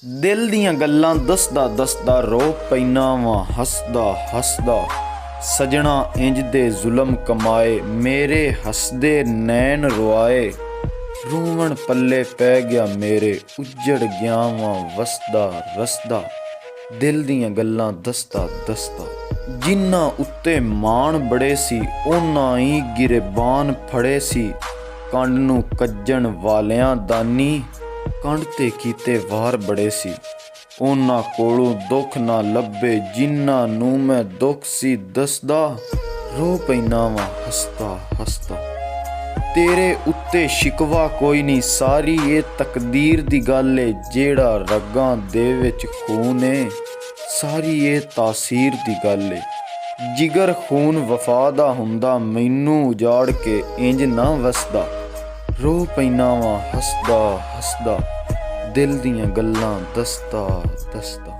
दिल दियां गल्लां दसदा दसदा रो पैना वां हसदा हसदा। सजना इंज दे जुल्म कमाए मेरे हसदे नैन रुआए। रूवण पल्ले पै गया मेरे उजड़ गया वां वसदा रसदा। दिल दियां गल्लां दसदा दसदा। जिन्ना उत्ते मान बड़े सी उन्ना ही गिरेबान फड़े सी। कंड नूं कज्जण वालियां दानी कंड ते कीते वार बड़े सी। उन्हां कोलों दुख ना लभे जिन्हां नूं मैं दुख सी दसदा। रो पैना वां हसदा हसदा। तेरे उत्ते शिकवा कोई नहीं सारी ये तकदीर दी गल है। जेड़ा रगां दे विच खून है सारी ये तासीर दी गल है। जिगर खून वफा दा हुंदा मैनू उजाड़ के इंज ना वसदा। रो पैना वां हसदा हसदा। दिल दियां गल्लां दसदा दसदा।